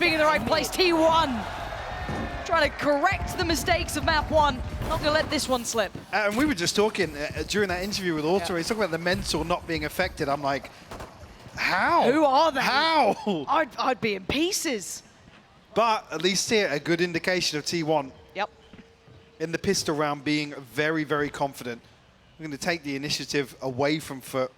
being in the right place. T1 trying to correct the mistakes of map 1. Not going to let this one slip. And we were just talking during that interview with Auto, he's talking about the mental not being affected. I'm like, how? Who are they? How? I'd be in pieces. But at least here, a good indication of T1. Yep. In the pistol round, being very, very confident. We're going to take the initiative away from FUT.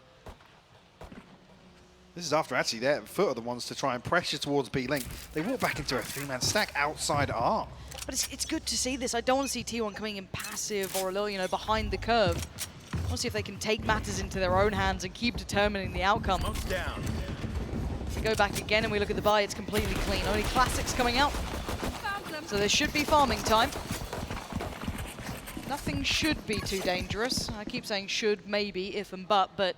This is after actually their FUT are the ones to try and pressure towards B-Link. They walk back into a 3-man stack outside R. But it's good to see this. I don't want to see T1 coming in passive or a little, you know, behind the curve. I want to see if they can take matters into their own hands and keep determining the outcome. Down. We go back again and we look at the buy, it's completely clean. Only classics coming out. So there should be farming time. Nothing should be too dangerous. I keep saying should, maybe, if and but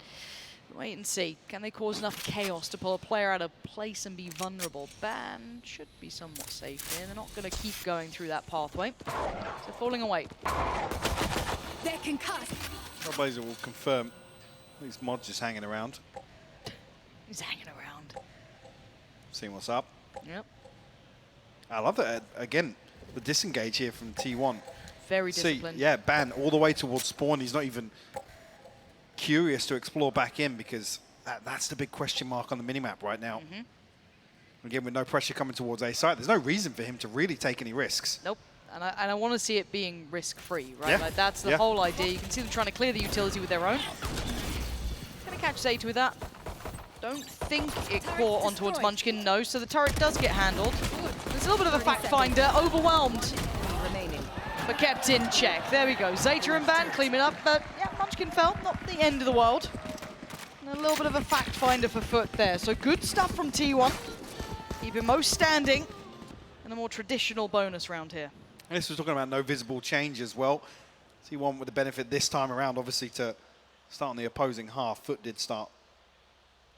wait and see. Can they cause enough chaos to pull a player out of place and be vulnerable? Ban should be somewhat safe here. They're not going to keep going through that pathway. So falling away. They're concussed. Blazer will confirm. These mods just hanging around. He's hanging around. Seeing what's up. Yep. I love that. Again, the disengage here from T1. Very disciplined. See, yeah, Ban all the way towards spawn. He's not even curious to explore back in because that's the big question mark on the minimap right now. Again, with no pressure coming towards A site, there's no reason for him to really take any risks. Nope. And I want to see it being risk-free, right? Yeah. Like that's the whole idea. You can see them trying to clear the utility with their own. Gonna catch Zeta with that. Don't think it caught on towards Munchkin, no. So the turret does get handled. There's a little bit of a fact finder, overwhelmed, but kept in check. There we go. Zeta and Ban cleaning up, but yeah, Munchkin fell. Not the end of the world. And a little bit of a fact finder for FUT there. So good stuff from T1. Keeping most standing, and a more traditional bonus round here. And this was talking about no visible change as well. T1 with the benefit this time around, obviously, to start on the opposing half. FUT did start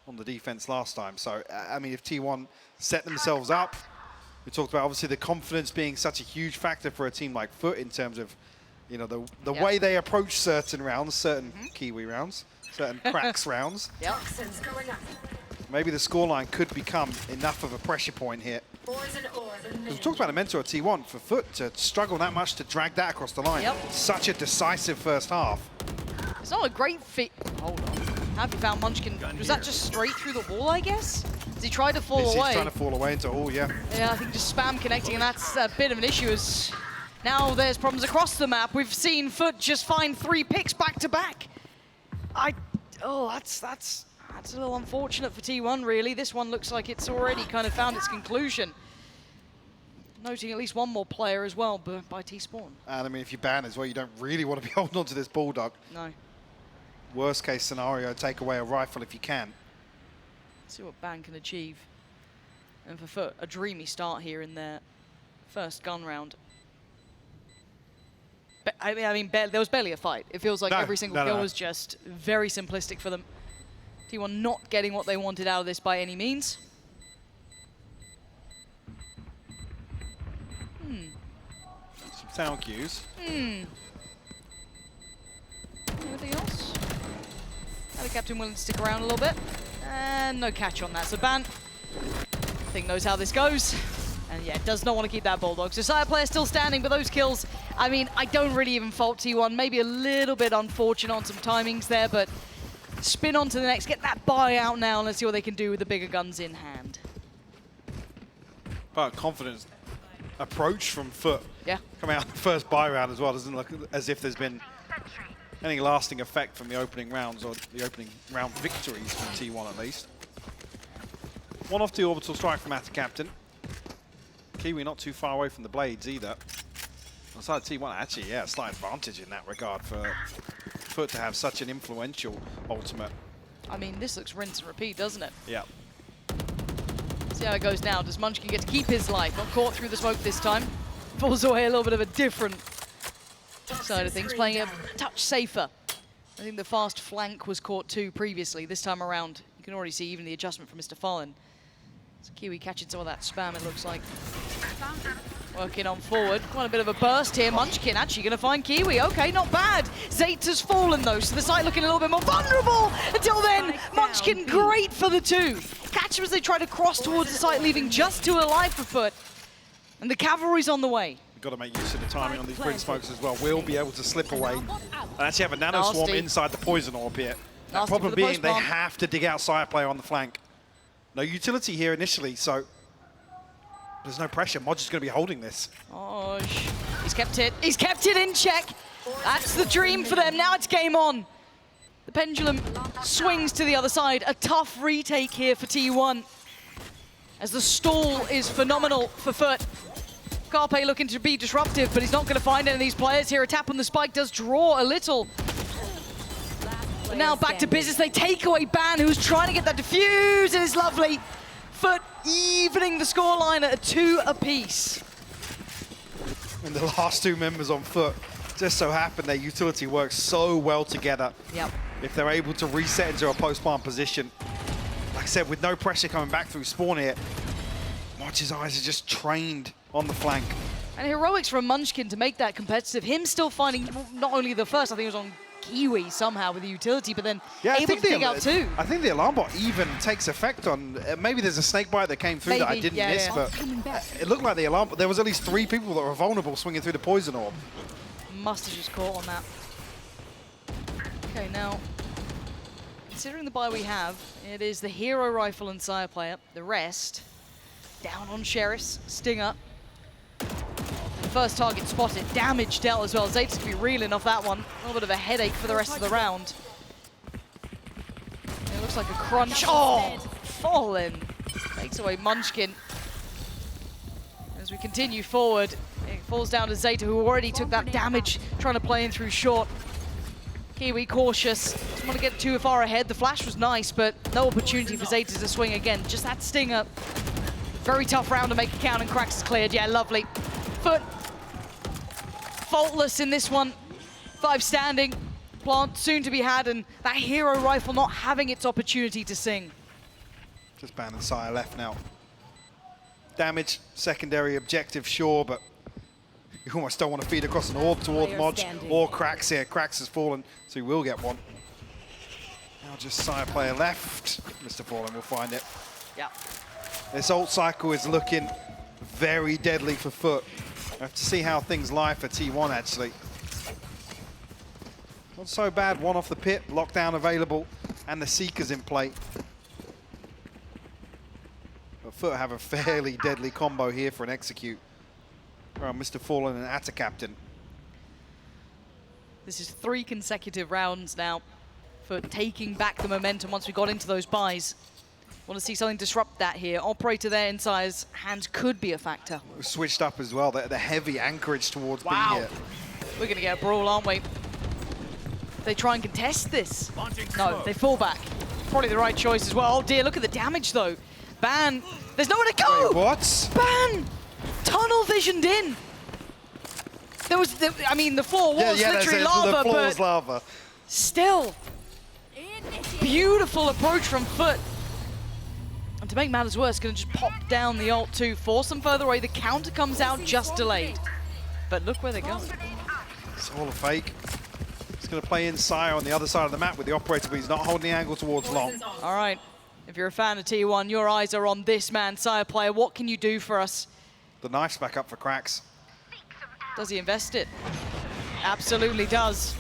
on the defense last time. So, I mean, if T1 set themselves up, we talked about, obviously, the confidence being such a huge factor for a team like FUT in terms of, you know, the way they approach certain rounds, certain Kiwi rounds, certain cracks rounds. Yep. Maybe the scoreline could become enough of a pressure point here. We talked about the mentor at T1 for FUT to struggle that much to drag that across the line. Yep. Such a decisive first half. It's not a great fit. Hold on. Have you found Munchkin? Was that just straight through the wall, I guess? As he tried to fall away. He's trying to fall away into all, yeah. Yeah, I think just spam connecting, and that's a bit of an issue as now there's problems across the map. We've seen FUT just find 3 picks back to back. That's a little unfortunate for T1, really. This one looks like it's already kind of found its conclusion. Noting at least one more player as well by T-Spawn. And I mean, if you ban as well, you don't really want to be holding on to this Bulldog. No. Worst case scenario, take away a rifle if you can. Let's see what Ban can achieve. And for FUT, a dreamy start here in their first gun round. I mean, there was barely a fight. It feels like every single kill was just very simplistic for them. T1 not getting what they wanted out of this by any means. Some sound cues. Anything else? The captain willing to stick around a little bit. And no catch on that. So Ban, I think, knows how this goes. And yeah, does not want to keep that Bulldog. So Sire player still standing, but those kills, I mean, I don't really even fault T1. Maybe a little bit unfortunate on some timings there, but spin on to the next, get that buy out now, and let's see what they can do with the bigger guns in hand. But confidence approach from FUT. Yeah. Coming out in the first buy round as well. Doesn't look as if there's been any lasting effect from the opening rounds or the opening round victories from T1 at least. 1 off the orbital strike from Atta Captain. Kiwi not too far away from the blades either. On the side of T1, actually, yeah, slight advantage in that regard for FUT to have such an influential ultimate. I mean, this looks rinse and repeat, doesn't it? Yeah. See how it goes now. Does Munchkin get to keep his life? Not caught through the smoke this time. Falls away a little bit of a different side of things, playing a touch safer. I think the fast flank was caught too previously. This time around, you can already see even the adjustment from Mr. Fallen. So Kiwi catching some of that spam, it looks like. Working on forward. Quite a bit of a burst here. Munchkin actually going to find Kiwi. Okay, not bad. Zeta's fallen though, so the site looking a little bit more vulnerable. Until then, Munchkin great for the two. Catch them as they try to cross towards the site, leaving just two alive for FUT. And the cavalry's on the way. Got to make use of the timing on these Brin smokes as well. We'll be able to slip away and actually have a nano swarm inside the poison orb here. The problem being they have to dig out side player on the flank. No utility here initially, so there's no pressure. Modge is going to be holding this. Oh, he's kept it. He's kept it in check. That's the dream for them. Now it's game on. The pendulum swings to the other side. A tough retake here for T1. As the stall is phenomenal for FUT. Carpe looking to be disruptive, but he's not going to find any of these players here. A tap on the spike does draw a little. But now back to business. They take away Ban, who's trying to get that defuse, and it's lovely. FUT evening the scoreline at a 2 apiece. And the last two members on FUT just so happen their utility works so well together. Yep. If they're able to reset into a post-spawn position, like I said, with no pressure coming back through spawn here, Modge's eyes are just trained on the flank. And heroics from Munchkin to make that competitive. Him still finding not only the first, I think it was on Kiwi somehow with the utility, but then able to dig out two. I think the alarm bot even takes effect on, maybe there's a snake bite that came through that I didn't miss, but it looked like the alarm bot, there was at least 3 people that were vulnerable swinging through the poison orb. Must have just caught on that. Okay, now, considering the buy we have, it is the hero rifle and sire player. The rest, down on Sheriff's, Stinger. First target spotted, damage dealt as well. Zeta's going to be reeling off that one. A little bit of a headache for the rest of the round. It looks like a crunch. Oh, fallen. Takes away Munchkin. As we continue forward, it falls down to Zeta, who already took that damage trying to play in through short. Kiwi cautious, doesn't want to get too far ahead. The flash was nice, but no opportunity for Zeta to swing again. Just that stinger. Very tough round to make a count, and Cracks is cleared. Yeah, lovely. FUT faultless in this one. 5 standing. Plant soon to be had, and that hero rifle not having its opportunity to sing. Just Ban and Sire left now. Damage, secondary objective, sure, but you almost don't want to feed across an orb towards Modge or Cracks here. Cracks has fallen, so he will get one. Now just Sire player left. Mr. Fallen will find it. Yeah. This ult cycle is looking very deadly for FUT. I have to see how things lie for T1, actually. Not so bad, one off the pit, lockdown available, and the Seeker's in play. But FUT have a fairly deadly combo here for an execute. Around Mr. Fallen and Atta Captain. This is 3 consecutive rounds now for taking back the momentum once we got into those buys. Want to see something disrupt that here. Operator there inside's hands could be a factor. Switched up as well, the heavy anchorage towards B here. We're going to get a brawl, aren't we? They try and contest this. No, they fall back. Probably the right choice as well. Oh dear, look at the damage though. Ban, there's nowhere to go! Wait, what? Ban! Tunnel visioned in. There was, I mean, the floor was literally lava, the floor but was lava. Still, beautiful approach from FUT. And to make matters worse, going to just pop down the ult too, force them further away. The counter comes out just delayed. But look where they're going. It's all a fake. He's going to play in Sire on the other side of the map with the operator, but he's not holding the angle towards long. All right, if you're a fan of T1, your eyes are on this man, Sire player. What can you do for us? The knife's back up for Cracks. Does he invest it? Absolutely does.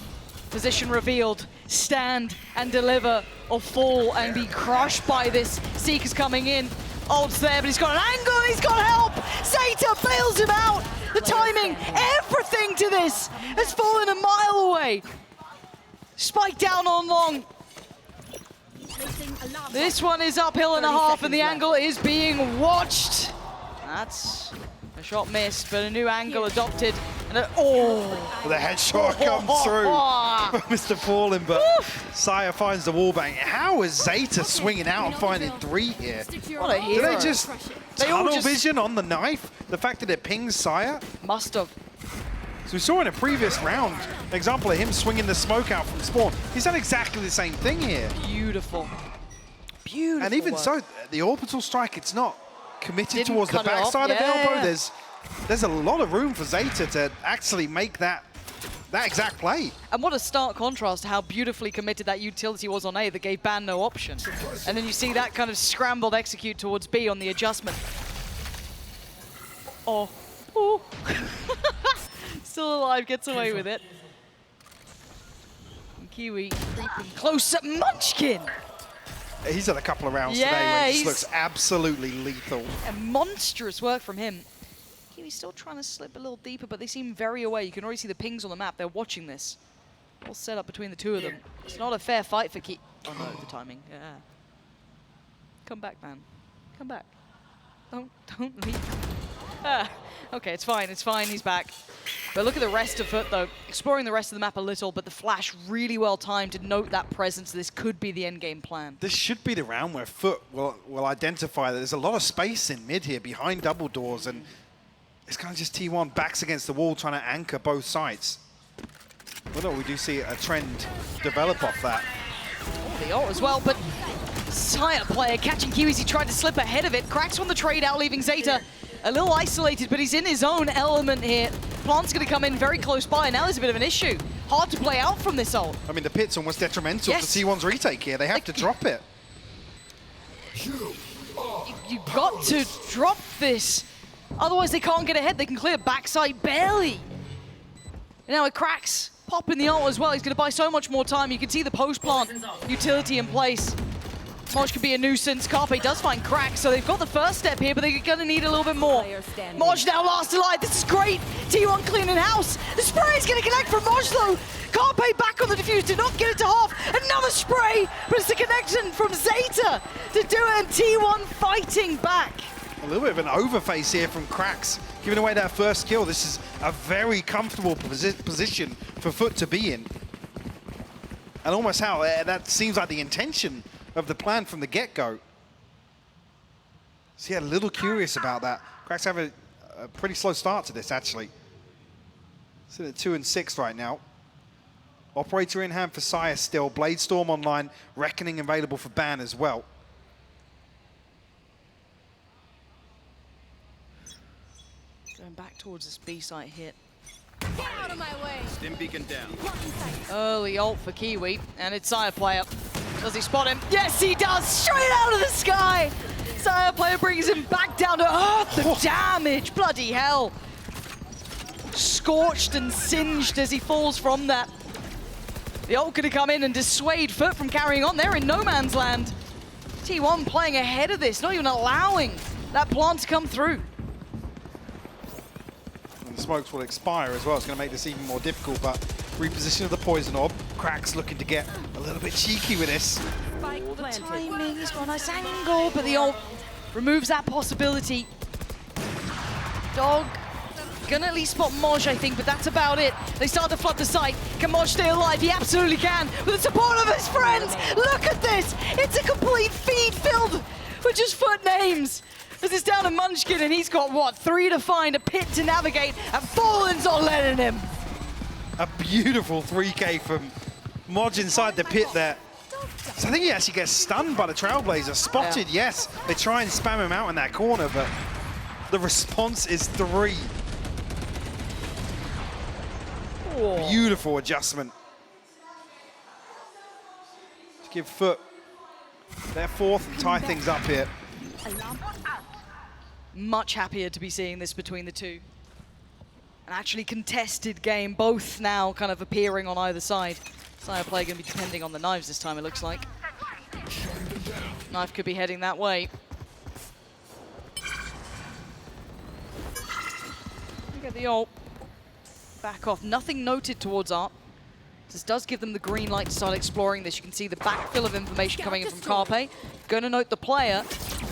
Position revealed. Stand and deliver or fall and be crushed by this. Seeker's coming in. Ult's there, but he's got an angle. He's got help. Zeta bails him out. The timing, everything to this has fallen a mile away. Spike down on long. This one is uphill and a half, and the angle is being watched. That's a shot missed, but a new angle adopted. And the headshot comes through from Mr. Fallen, but Sire finds the wallbang. How is Zeta swinging out and finding 3 here? What a hero. Did they just tunnel vision on the knife? The fact that it pings Sire? Must have. So we saw in a previous round an example of him swinging the smoke out from spawn. He's done exactly the same thing here. Beautiful. Beautiful. And even work. so, the orbital strike, it's not committed Didn't towards the cut it backside off. of elbow. There's there's a lot of room for Zeta to actually make that exact play. And what a stark contrast to how beautifully committed that utility was on A that gave Ban no option. And then you see that kind of scrambled execute towards B on the adjustment. Oh. Ooh. Still alive, gets away with it. And Kiwi creeping close at Munchkin. He's had a couple of rounds Yeah, today where he just he's- looks absolutely lethal. And monstrous work from him. Kiwi's still trying to slip a little deeper, but they seem very away. You can already see the pings on the map. They're watching this. All set up between the two of them. It's not a fair fight for Kiwi. Oh no, the timing. Yeah. Come back, man. Come back. Don't leave. Ah, okay, it's fine, he's back. But look at the rest of FUT though. Exploring the rest of the map a little, but the flash really well timed to note that presence. This could be the end game plan. This should be the round where FUT will identify that there's a lot of space in mid here behind double doors, and it's kind of just T1 backs against the wall trying to anchor both sides. Well, no, we do see a trend develop off that. Oh, the ult as well, but Sire player catching Kiwi as he tried to slip ahead of it. Cracks on the trade out, leaving Zeta a little isolated, but he's in his own element here. Plant's going to come in very close by, and now there's a bit of an issue. Hard to play out from this ult. I mean, the pit's almost detrimental Yes. to T1's retake here. They have to drop it. You got to drop this. Otherwise, they can't get ahead. They can clear backside barely. Now it cracks. Popping the ult as well. He's going to buy so much more time. You can see the post-plant utility in place. Moj could be a nuisance. Carpe does find cracks, so they've got the first step here, but they're going to need a little bit more. Moj now last alive. This is great. T1 cleaning house. The spray is going to connect from Moj, though. Carpe back on the defuse, did not get it to half. Another spray, but it's the connection from Zeta to do it, and T1 fighting back. A little bit of an overface here from Cracks, giving away that first kill. This is a very comfortable position for FUT to be in. And almost how that seems like the intention of the plan from the get-go. So yeah, a little curious about that. Cracks have a pretty slow start to this, actually. Sitting at 2 and 6 right now. Operator in hand for Sire still. Bladestorm online. Reckoning available for Ban as well. Going back towards this B site hit. Get out of my way. Stim beacon down. Early ult for Kiwi, and it's Sire player. Does he spot him? Yes, he does! Straight out of the sky! Sire player brings him back down to earth. The damage! Bloody hell! Scorched and singed as he falls from that. The ult gonna come in and dissuade FUT from carrying on. They're in no man's land. T1 playing ahead of this, not even allowing that plant to come through. And the smokes will expire as well. It's going to make this even more difficult, but reposition of the poison orb. Cracks looking to get a little bit cheeky with this. Spike planted. Timing, he's got a nice angle, but the ult removes that possibility. Dog gonna at least spot Moj, I think, but that's about it. They start to flood the site. Can Moj stay alive? He absolutely can, with the support of his friends. Look at this! It's a complete feed filled with just FUT names. This is down to Munchkin, and he's got, what, 3 to find, a pit to navigate, and Fallen's not letting him. A beautiful 3K from Moj inside the pit there. So I think he actually gets stunned by the Trailblazer. Spotted, yes. They try and spam him out in that corner, but the response is 3. Oh. Beautiful adjustment. To give FUT their 4th and tie things up here. Much happier to be seeing this between the two. An actually contested game, both now kind of appearing on either side. Sire play going to be depending on the knives this time, it looks like. Knife could be heading that way. Look at the ult. Back off. Nothing noted towards Art. This does give them the green light to start exploring this. You can see the backfill of information coming in from Carpe. Going to note the player,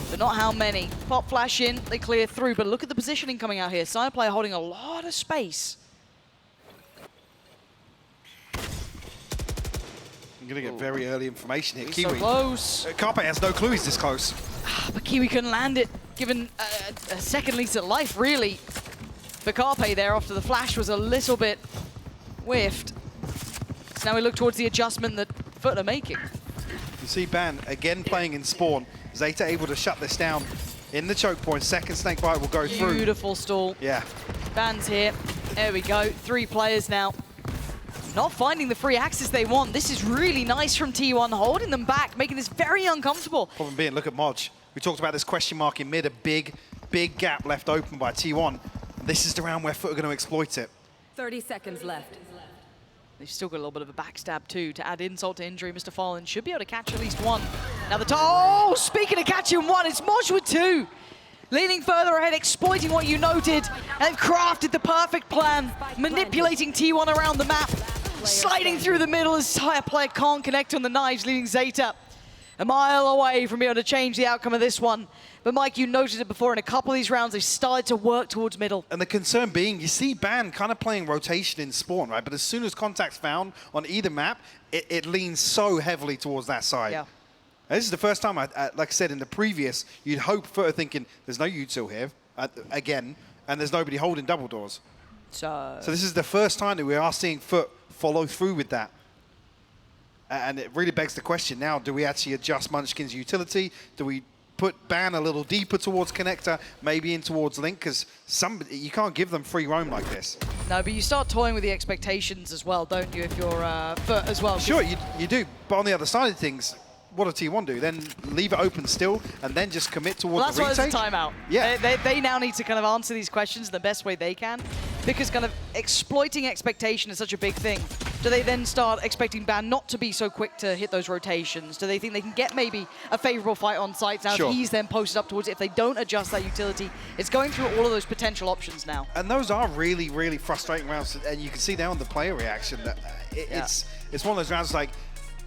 but not how many. Pop flash in, they clear through, but look at the positioning coming out here. Sire player holding a lot of space. I'm going to get very early information here. He's Kiwi. so close. Carpe has no clue he's this close. But Kiwi couldn't land it, given a second lease at life, really. For Carpe there, after the flash was a little bit whiffed. So now we look towards the adjustment that FUT are making. You see Ban again playing in spawn. Zeta able to shut this down in the choke point. Second snake bite will go through. Beautiful stall. Yeah. Ban's here. There we go. 3 players now. Not finding the free access they want. This is really nice from T1, holding them back, making this very uncomfortable. Problem being, look at Modge. We talked about this question mark in mid, a big gap left open by T1. This is the round where FUT are going to exploit it. 30 seconds left. They've still got a little bit of a backstab too to add insult to injury. Mr. Fallen should be able to catch at least one. Now oh, speaking of catching one, it's Modge with 2. Leaning further ahead, exploiting what you noted, and they've crafted the perfect plan, manipulating T1 around the map, sliding through the middle as Tire player can't connect on the knives, leaving Zeta a mile away from being able to change the outcome of this one. But Mike, you noted it before, in a couple of these rounds, they've started to work towards middle. And the concern being, you see Ban kind of playing rotation in spawn, right? But as soon as contact's found on either map, it leans so heavily towards that side. Yeah. And this is the first time, like I said in the previous, you'd hope FUT are thinking, there's no util here, again, and there's nobody holding double doors. So this is the first time that we are seeing FUT follow through with that. And it really begs the question now, do we actually adjust Munchkin's utility? Do we put Ban a little deeper towards connector, maybe in towards link? Because you can't give them free roam like this. No, but you start toying with the expectations as well, don't you, if you're FUT as well? Sure, you do. But on the other side of things, what do T1 do? Then leave it open still and then just commit towards the retake? That's why it's a timeout. Yeah. They now need to kind of answer these questions the best way they can, because kind of exploiting expectation is such a big thing. Do they then start expecting Ban not to be so quick to hit those rotations? Do they think they can get maybe a favorable fight on site now? Sure. If he's then posted up towards it, if they don't adjust that utility, it's going through all of those potential options now. And those are really, really frustrating rounds. And you can see now on the player reaction that it's one of those rounds like,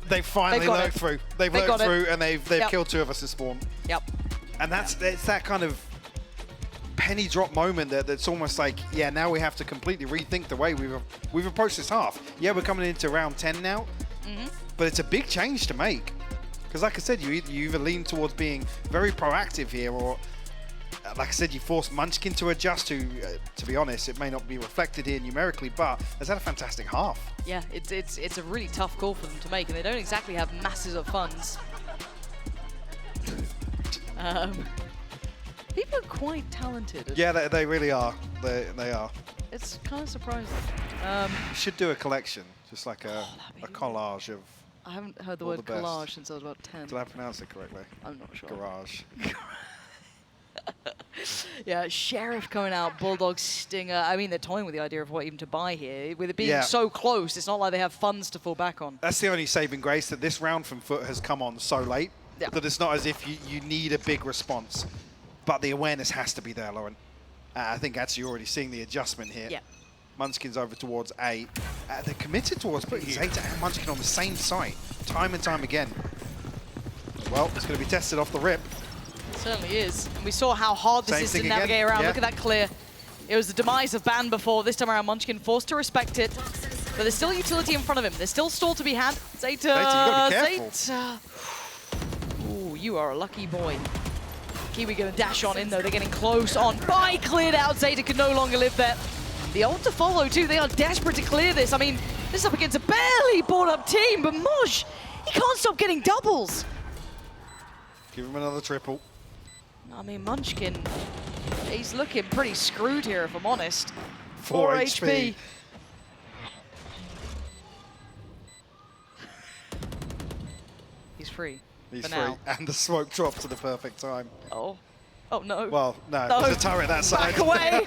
they finally learned through. They've learned through and they've killed 2 of us in spawn. Yep. And it's that kind of penny drop moment that's almost like, yeah, now we have to completely rethink the way we've approached this half. Yeah, we're coming into round 10 now, but it's a big change to make. Because like I said, you either lean towards being very proactive here, or like I said, you force Munchkin to adjust to be honest, it may not be reflected here numerically, but has had a fantastic half. Yeah, it's a really tough call for them to make, and they don't exactly have masses of funds. People are quite talented. Yeah, they really are. They are. It's kind of surprising. You should do a collection, just like a collage of. I haven't heard the word collage since I was about 10. Did I pronounce it correctly? I'm not sure. Garage. Yeah, Sheriff coming out, Bulldog, Stinger. I mean, they're toying with the idea of what even to buy here. With it being so close, it's not like they have funds to fall back on. That's the only saving grace, that this round from FUT has come on so late that it's not as if you need a big response. But the awareness has to be there, Lauren. I think actually you're already seeing the adjustment here. Yeah. Munchkin's over towards A. They're committed towards putting Zeta and Munchkin on the same site, time and time again. Well, it's going to be tested off the rip. It certainly is. And we saw how hard this is to navigate around. Look at that clear. It was the demise of Ban before. This time around, Munchkin forced to respect it. But there's still utility in front of him. There's still stall to be had. Zeta, you gotta be careful. Zeta. Ooh, you are a lucky boy. Kiwi going to dash on in, though. They're getting close on. Buy cleared out. Zeta can no longer live there. The ult to follow, too. They are desperate to clear this. I mean, this is up against a barely brought-up team, but Mosh, he can't stop getting doubles. Give him another triple. I mean, Munchkin, he's looking pretty screwed here, if I'm honest. 4 HP. He's free. He's for free. now. And the smoke dropped to the perfect time. Oh. Oh, no. Well, no, there's a turret that side. Back away.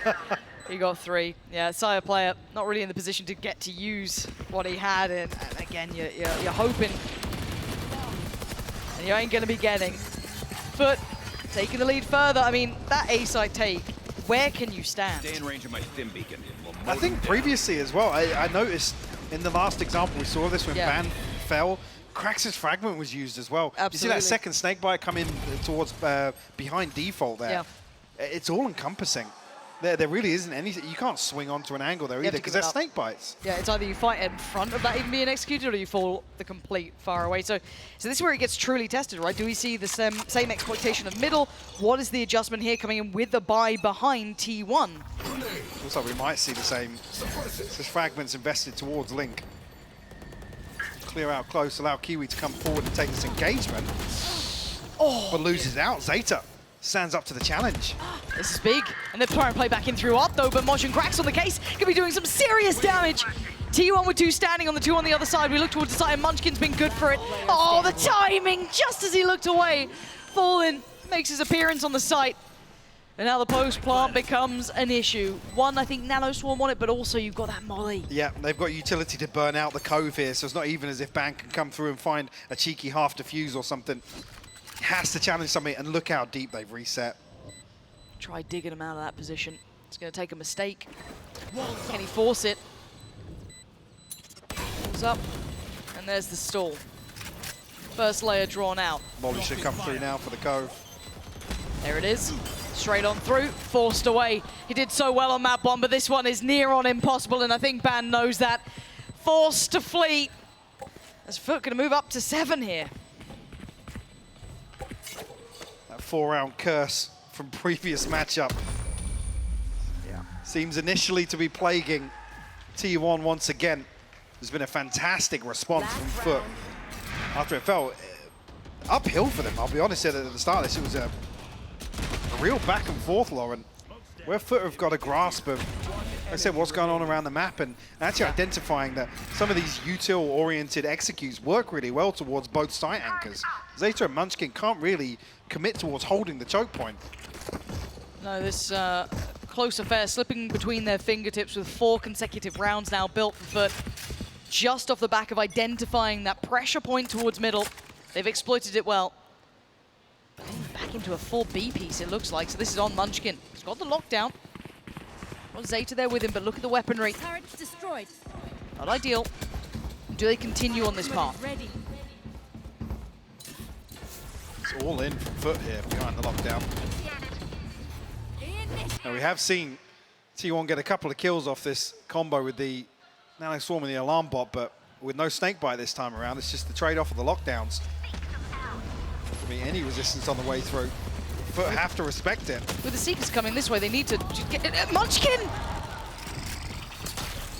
He got 3. Yeah, Sire player not really in the position to get to use what he had. And again, you're hoping. And you ain't going to be getting. FUT taking the lead further. I mean, that A-side take, where can you stand? Stay in range of my stim beacon. I think previously as well, I noticed in the last example we saw this when Ban fell, Krax's fragment was used as well. Absolutely. You see that second snakebite come in towards behind default there. Yeah. It's all encompassing. There really isn't anything. You can't swing onto an angle there either because they're snake bites. Yeah, it's either you fight in front of that even being executed or you fall the complete far away. So this is where it gets truly tested, right? Do we see the same exploitation of middle? What is the adjustment here coming in with the buy behind T1? Looks like we might see the same. This fragment's invested towards Link. Clear out close, allow Kiwi to come forward and take this engagement. Oh, but loses out. Zeta stands up to the challenge. This is big, and they're trying to play back in through up though, but Moj and Cracks on the case could be doing some serious damage. T1 with 2 standing on the 2 on the other side. We look towards the side, and Munchkin's been good for it. Oh, the timing, just as he looked away. Fallen makes his appearance on the site. And now the post plant becomes an issue. One, I think Nano Swarm on it, but also you've got that molly. Yeah, they've got utility to burn out the cove here, so it's not even as if Ban can come through and find a cheeky half defuse or something. Has to challenge something, and look how deep they've reset. Try digging him out of that position. It's going to take a mistake. Can he force it? Pulls up, and there's the stall. First layer drawn out. Molly should come through now for the cove. There it is. Straight on through, forced away. He did so well on map 1, but this one is near on impossible, and I think Ban knows that. Forced to flee. As FUT going to move up to 7 here. That 4-round curse from previous matchup. Yeah. Seems initially to be plaguing T1 once again. There's been a fantastic response from FUT after it felt uphill for them. I'll be honest, at the start of this, it was a real back and forth, Lauren, where FUT have got a grasp of, like I said, what's going on around the map, and actually identifying that some of these util-oriented executes work really well towards both site anchors. Zeta and Munchkin can't really commit towards holding the choke point. No, this close affair slipping between their fingertips with 4 consecutive rounds now built for FUT. Just off the back of identifying that pressure point towards middle. They've exploited it well. Back into a full B piece, it looks like. So this is on Munchkin. He's got the lockdown. Got Zeta there with him, but look at the weaponry. Turret's destroyed. Not ideal. Do they continue on this path? Ready. It's all in from FUT here behind the lockdown. Now we have seen T1 get a couple of kills off this combo with the Nano Swarm and the alarm bot, but with no snakebite this time around. It's just the trade-off of the lockdowns. I mean, any resistance on the way through, FUT have to respect it. With the Seekers coming this way, they need to get Munchkin!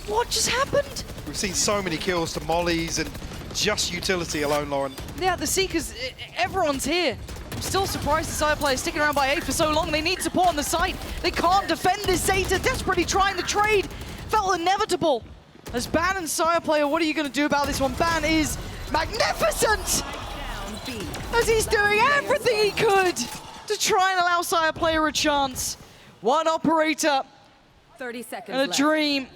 What just happened? We've seen so many kills to mollies and just utility alone, Lauren. Yeah, the Seekers, everyone's here. I'm still surprised the side players sticking around by 8 for so long. They need support on the site. They can't defend this. Zeta desperately trying to trade. Felt inevitable. As Ban and Sire player, what are you going to do about this one? Ban is magnificent! As he's doing everything he could to try and allow Sire player a chance. One operator 30 seconds and a left. dream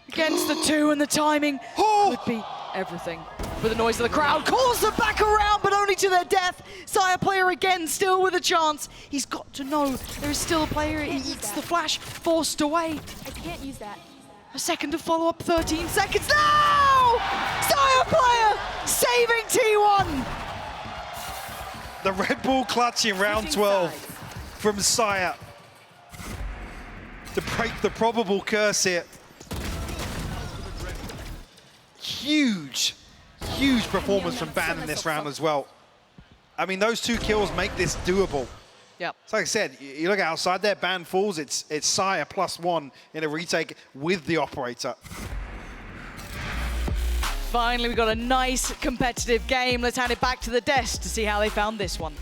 against the 2, and the timing would be everything. With the noise of the crowd, calls them back around, but only to their death. Sire player again, still with a chance. He's got to know there is still a player. He eats the flash, forced away. I can't use that. A second to follow up, 13 seconds. No! Sire player saving T1. The Red Bull clutch in round 12 from Sire to break the probable curse here. Huge, huge performance from Ban in this round as well. I mean, those 2 kills make this doable. Yep. So like I said, you look outside there, Ban falls, it's Sire +1 in a retake with the operator. Finally, we got a nice competitive game. Let's hand it back to the desk to see how they found this one.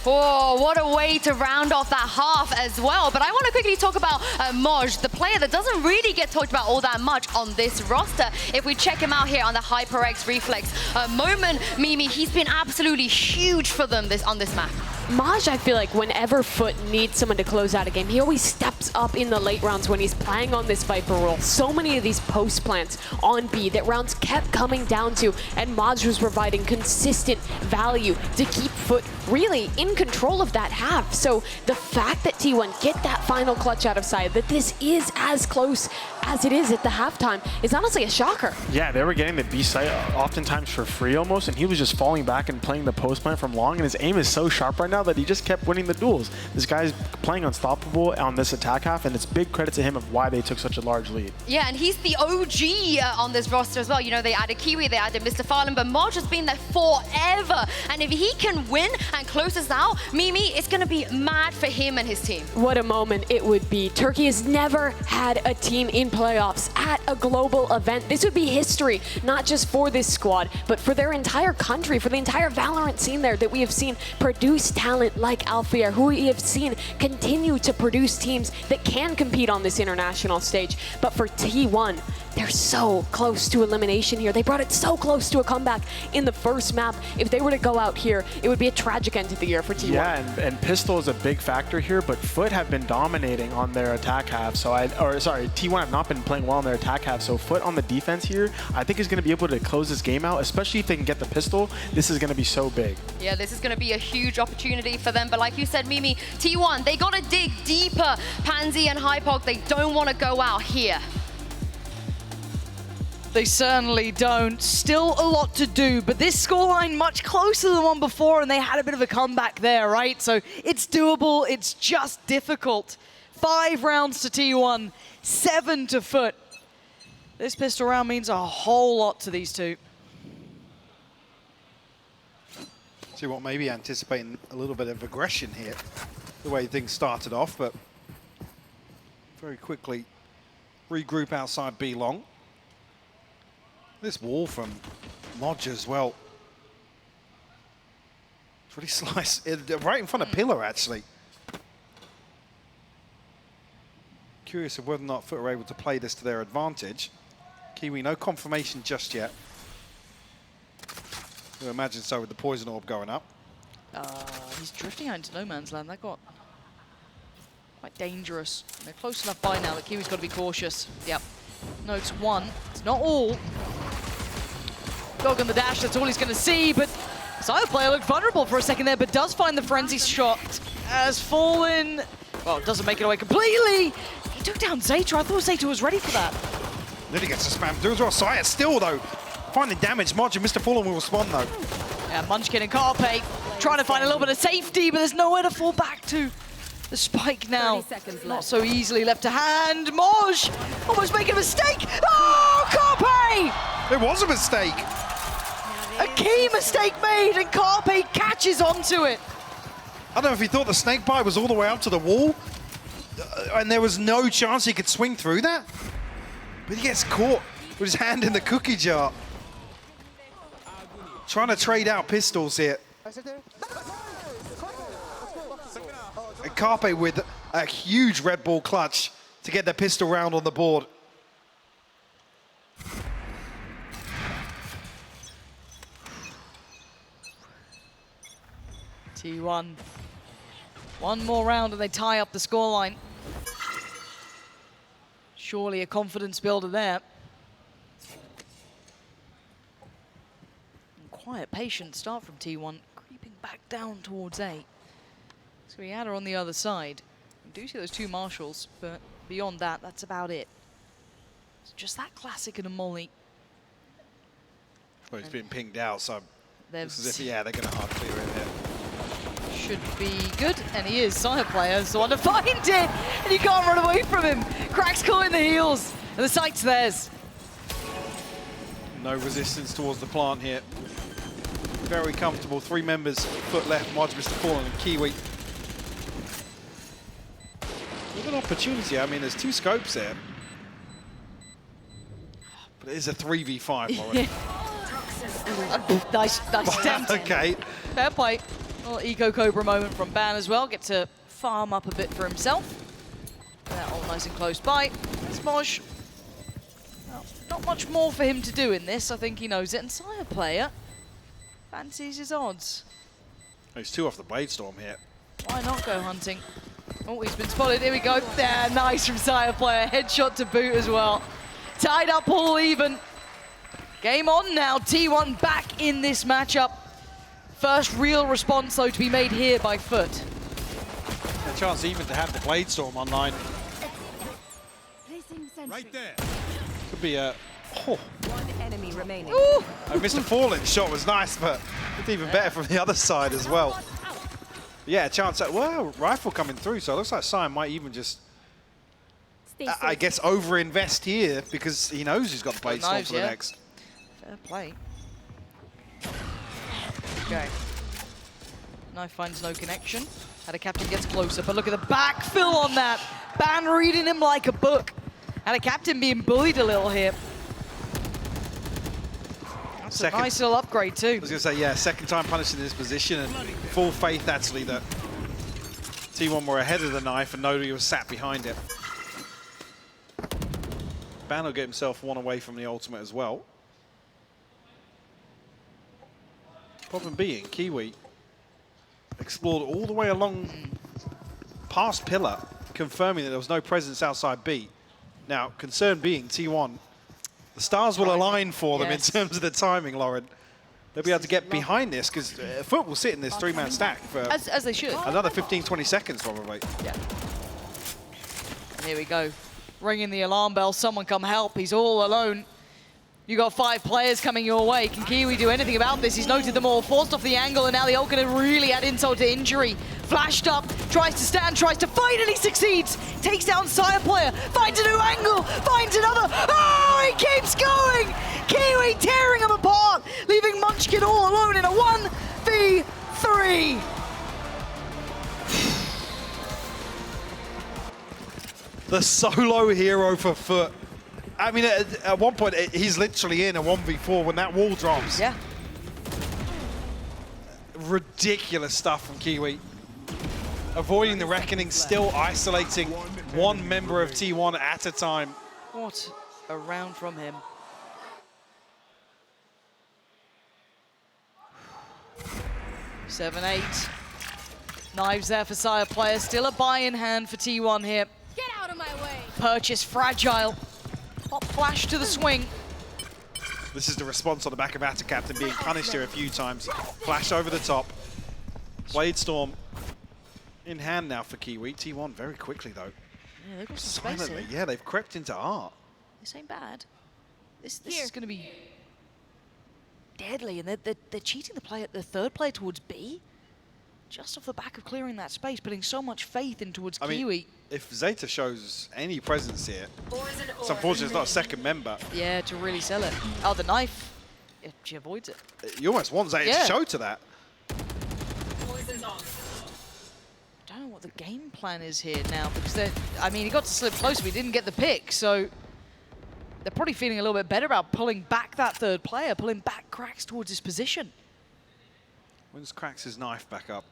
Oh, what a way to round off that half as well. But I want to quickly talk about Moj, the player that doesn't really get talked about all that much on this roster. If we check him out here on the HyperX Reflex moment, Mimi, he's been absolutely huge for them on this map. Maj, I feel like whenever FUT needs someone to close out a game, he always steps up in the late rounds when he's playing on this Viper role. So many of these post plants on B that rounds kept coming down to, and Maj was providing consistent value to keep FUT really in control of that half. So the fact that T1 get that final clutch out of sight, that this is as close as it is at the halftime, is honestly a shocker. Yeah, they were getting the B site oftentimes for free almost, and he was just falling back and playing the post plant from long, and his aim is so sharp right now that he just kept winning the duels. This guy's playing unstoppable on this attack half, and it's big credit to him of why they took such a large lead. Yeah, and he's the OG on this roster as well. You know, they added Kiwi, they added Mr. Farland, but Moj has been there forever. And if he can win and close us out, Mimi, it's going to be mad for him and his team. What a moment it would be. Turkey has never had a team in playoffs at a global event. This would be history, not just for this squad, but for their entire country, for the entire VALORANT scene there that we have seen produce talent talent like Alfier, who we have seen continue to produce teams that can compete on this international stage. But for T1, they're so close to elimination here. They brought it so close to a comeback in the first map. If they were to go out here, it would be a tragic end to the year for T1. Yeah, and Pistol is a big factor here, but FUT have been dominating on their attack half. So T1 have not been playing well on their attack half. So FUT on the defense here, I think is going to be able to close this game out, especially if they can get the pistol. This is going to be so big. Yeah, this is going to be a huge opportunity for them. But like you said, Mimi, T1, they got to dig deeper. Pansy and Hypog, they don't want to go out here. They certainly don't. Still a lot to do, but this scoreline much closer than the one before, and they had a bit of a comeback there, right? So it's doable, it's just difficult. 5 rounds to T1, 7 to FUT. This pistol round means a whole lot to these two. See what, maybe anticipating a little bit of aggression here, the way things started off, but very quickly regroup outside B long. This wall from Modge as well. It's really sliced right in front of Pillar, actually. Curious of whether or not FUT are able to play this to their advantage. Kiwi, no confirmation just yet. I imagine so with the poison orb going up. He's drifting out into no man's land. That got quite dangerous. They're close enough by now that Kiwi's got to be cautious. Yep. No, it's one. It's not all. Dog on the dash, that's all he's going to see, but Side player looked vulnerable for a second there, but does find the frenzy shot. Has fallen. Well, doesn't make it away completely. He took down Zeta. I thought Zeta was ready for that. Then he gets the spam through as well. Saya still, though, finding damage. Modge and Mr. Fallen will respond, though. Yeah, Munchkin and Carpe trying to find a little bit of safety, but there's nowhere to fall back to. The spike now, 30 seconds not left. so easily left to hand. Moj almost making a mistake. Oh, Carpe! It was a mistake. A key mistake made, and Carpe catches onto it. I don't know if he thought the snake bite was all the way up to the wall, and there was no chance he could swing through that. But he gets caught with his hand in the cookie jar. Trying to trade out pistols here. And Carpe with a huge Red Bull clutch to get the pistol round on the board. T1. One more round and they tie up the scoreline. Surely a confidence builder there. And quiet, patient start from T1, creeping back down towards A. So we had her on the other side. We do see those two marshals, but beyond that, that's about it. It's just that classic and a molly. Well, he's been pinged out, so They've this is if, yeah, they're going to hard clear it here. should be good, and he is. Sire player's the one to find it, and you can't run away from him. Cracks caught in the heels, and the sight's theirs. No resistance towards the plant here. Very comfortable. 3 members, foot left, Modge, Mr. Fallen, and Kiwi. With an opportunity. I mean, there's 2 scopes there. But it is a 3v5 already. Nice attempt. Okay. Fair play. A little Eco Cobra moment from Ban as well. Get to farm up a bit for himself. All nice and close by. Smosh. Well, not much more for him to do in this. I think he knows it. And Sire player fancies his odds. He's 2 off the Blade Storm here. Why not go hunting? Oh, he's been spotted. Here we go. Yeah, nice from Sire player. Headshot to boot as well. Tied up all even. Game on now. T1 back in this matchup. First real response, though, to be made here by FUT. A chance even to have the Blade Storm online. Placing sentry. Right there. Could be a... Oh. One enemy remaining. Ooh. Mr. Fallen's shot was nice, but it's even better from the other side as well. Yeah, a chance at... Well, rifle coming through, so it looks like Sion might even just... Stay I safe. guess over-invest here because he knows he's got the Blade Storm knives, for the yeah. next. Fair play. Okay. Knife finds no connection. And a captain gets closer, but look at the backfill on that. Ban reading him like a book. And a captain being bullied a little here. That's a nice little upgrade too. I was going to say, yeah, second time punished in this position, and full faith actually that T1 were ahead of the knife and nobody was sat behind it. Ban will get himself one away from the ultimate as well. Problem being, Kiwi explored all the way along past pillar, confirming that there was no presence outside B. Now, concern being T1, the stars will align for them in terms of the timing, Lauren. They'll be able to get behind this because FUT will sit in this three-man stack for as they should. Another 15, 20 seconds probably. Yeah. And here we go. Ringing the alarm bell. Someone come help. He's all alone. You got 5 players coming your way. Can Kiwi do anything about this? He's noted them all, forced off the angle, and now the ult going to really add insult to injury. Flashed up, tries to stand, tries to fight, and he succeeds. Takes down Sire player, finds a new angle, finds another. Oh, he keeps going! Kiwi tearing him apart, leaving Munchkin all alone in a 1v3. The solo hero for FUT. I mean, at one point, he's literally in a 1v4 when that wall drops. Yeah. Ridiculous stuff from Kiwi. Avoiding the reckoning, still isolating one member of T1 at a time. What a round from him. Seven, 8. Knives there for Sire player. Still a buy in hand for T1 here. Get out of my way. Purchase fragile. Pop flash to the swing. This is the response on the back of Captain being punished here a few times. Flash over the top. Blade Storm in hand now for Kiwi. T1 very quickly though. Yeah, they've got some space Silently, here. yeah, they've crept into art. This ain't bad. This is going to be deadly, and they're cheating the third player towards B, just off the back of clearing that space, putting so much faith in towards Kiwi. Mean, if Zeta shows any presence here, it's unfortunate it's not a second member. Yeah, to really sell it. Oh, the knife. Yeah, she avoids it. You almost want Zeta to show to that. I don't know what the game plan is here now, because I mean, he got to slip close, but he didn't get the pick, so they're probably feeling a little bit better about pulling back that third player, pulling back Krax towards his position. When's Krax' knife back up?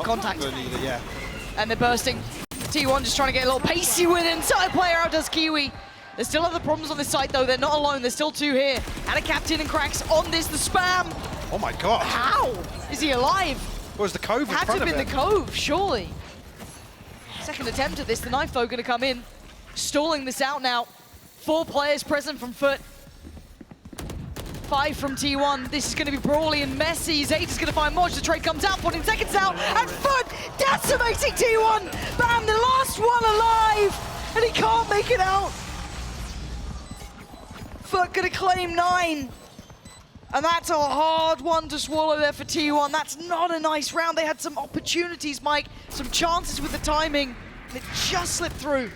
Contact. Yeah. And they're bursting. T1 just trying to get a little pacey with him. Side player outdoes Kiwi. There's still other problems on this side, though. They're not alone. There's still 2 here. And a captain and Krax on this. The spam. Oh, my God. How? Is he alive? Was the cove in Had to front have of been him? the cove, surely. Second attempt at this. The knife, though, going to come in. Stalling this out now. 4 players present from FUT. 5 from T1. This is going to be brawly and messy. Zeta's going to find Moj. The trade comes out, 14 seconds out. And FUT decimating T1. Bam, the last one alive. And he can't make it out. FUT going to claim 9. And that's a hard one to swallow there for T1. That's not a nice round. They had some opportunities, Mike. Some chances with the timing. And it just slipped through.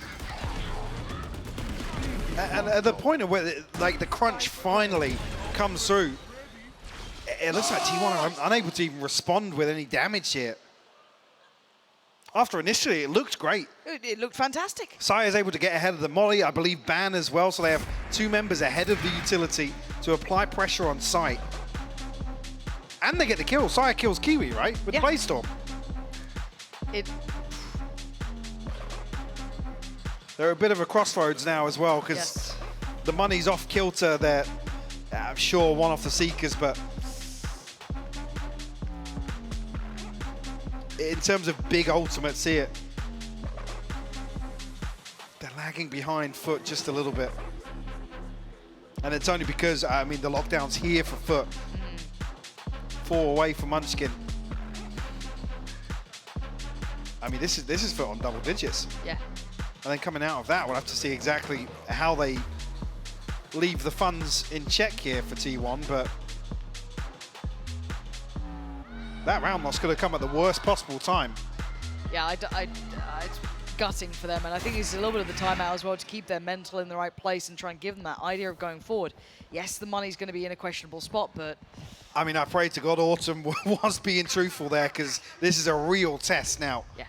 And at the point of where like the crunch finally comes through, it looks like T1 are unable to even respond with any damage here. After initially, it looked great. It looked fantastic. Sai is able to get ahead of the molly, I believe Ban as well, so they have 2 members ahead of the utility to apply pressure on site. And they get the kill. Sai kills Kiwi, right? With the Blade Storm. They're a bit of a crossroads now as well, because the money's off kilter. They're, I'm sure, one off the Seekers, but in terms of big ultimates here, they're lagging behind FUT just a little bit. And it's only because, I mean, the lockdown's here for FUT. 4 away from Munchkin. I mean, this is FUT on double digits. Yeah. And then coming out of that, we'll have to see exactly how they leave the funds in check here for T1, but that round loss could have come at the worst possible time. Yeah, it's gutting for them, and I think it's a little bit of the timeout as well to keep their mental in the right place and try and give them that idea of going forward. Yes, the money's going to be in a questionable spot, but I mean, I pray to God Autumn was being truthful there, because this is a real test now. yeah,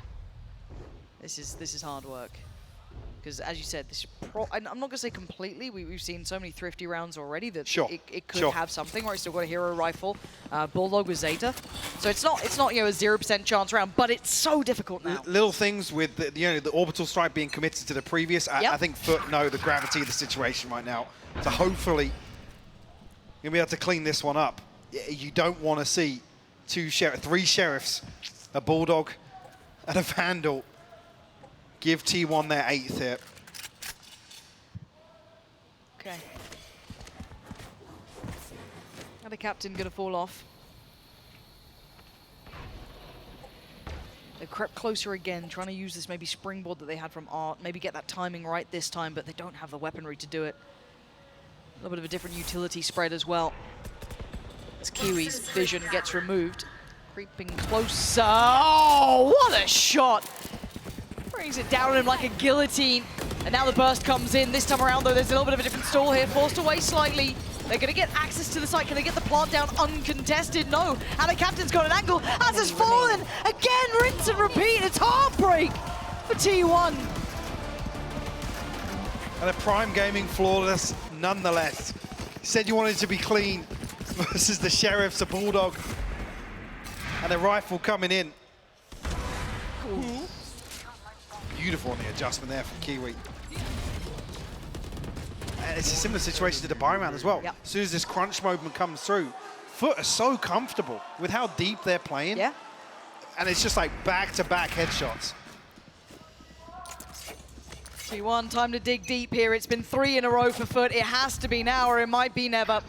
this is hard work. Because as you said, this I'm not going to say completely. We've seen so many thrifty rounds already that Sure. it could have something. Or he's still got a hero rifle, Bulldog with Zeta. So it's not a 0% chance round, but it's so difficult now. Little things with the orbital strike being committed to the previous. I think FUT know the gravity of the situation right now. So hopefully you'll be able to clean this one up. You don't want to see three sheriffs, a Bulldog, and a Vandal give T1 their 8th here. Okay. Now the captain gonna fall off. They crept closer again, trying to use this maybe springboard that they had from Art, maybe get that timing right this time, but they don't have the weaponry to do it. A little bit of a different utility spread as well. As Kiwi's vision gets removed. Creeping closer. Oh, what a shot! Brings it down on him like a guillotine. And now the burst comes in. This time around, though, there's a little bit of a different stall here. Forced away slightly. They're going to get access to the site. Can they get the plant down uncontested? No. And the captain's got an angle. As has fallen. Again, rinse and repeat. It's heartbreak for T1. And a Prime Gaming flawless nonetheless. Said you wanted to be clean versus the Sheriffs, a Bulldog. And a rifle coming in. Cool. Beautiful on the adjustment there from Kiwi. And it's a similar situation to the buy round as well. Yep. As soon as this crunch moment comes through, FUT are so comfortable with how deep they're playing. Yeah. And it's just like back-to-back headshots. T1, time to dig deep here. It's been 3 in a row for FUT. It has to be now or it might be never.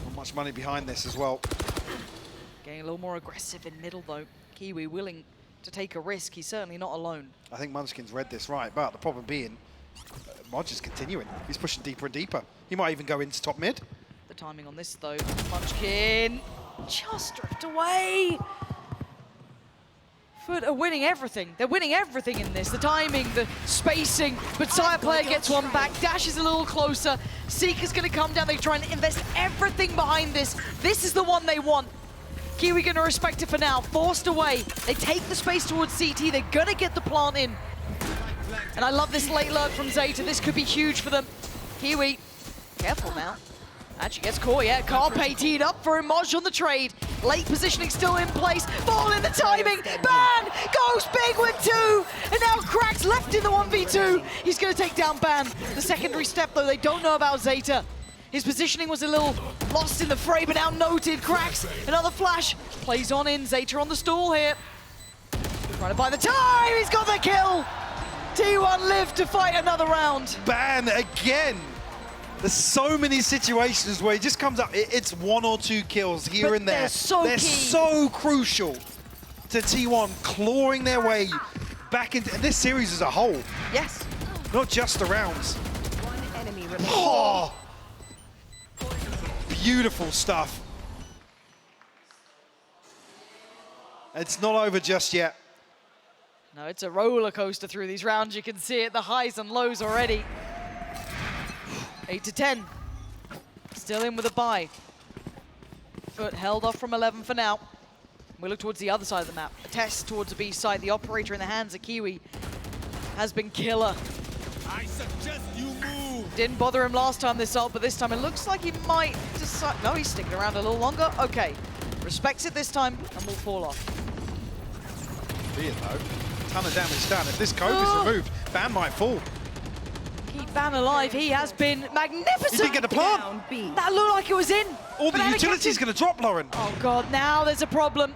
Not much money behind this as well. Getting a little more aggressive in middle though. Kiwi willing to take a risk. He's certainly not alone. I think Munchkin's read this right, but the problem being, Modge is continuing. He's pushing deeper and deeper. He might even go into top mid. The timing on this though, Munchkin just drift away. FUT are winning everything. They're winning everything in this. The timing, the spacing, but Sire player gets one back. Dash is a little closer. Seeker's gonna come down. They try and invest everything behind this. This is the one they want. Kiwi gonna respect it for now. Forced away. They take the space towards CT. They're gonna get the plant in. And I love this late lurk from Zeta. This could be huge for them. Kiwi, careful now. Actually gets caught, yeah. Carpe teed up for him. Modge on the trade. Late positioning still in place. Ball in the timing. Ban goes big with 2. And now Cracks left in the 1v2. He's gonna take down Ban. The secondary step though, they don't know about Zeta. His positioning was a little lost in the fray, but now noted. Cracks, another flash. Plays on in, Zeta on the stall here. Trying to buy the time, he's got the kill. T1 live to fight another round. Ban again. There's so many situations where he just comes up. It's 1 or 2 kills here and there. They're so crucial to T1 clawing their way back into this series as a whole. Yes. Not just the rounds. One enemy remaining. Oh, beautiful stuff. It's not over just yet. No, it's a roller coaster through these rounds. You can see it, the highs and lows already. 8 to 10. Still in with a bye. FUT held off from 11 for now. We look towards the other side of the map. A test towards the B side. The operator in the hands of Kiwi has been killer. I suggest you move. Didn't bother him last time this ult, but this time it looks like he might decide. No, he's sticking around a little longer. Okay. Respects it this time and will fall off. Be it though. Ton of damage done. If this cove is removed, Ban might fall. Keep Ban alive. He has been magnificent. He didn't get the plant. Down B. That looked like it was in. All But the now utility's captain- going to drop, Lauren. Oh God, now there's a problem.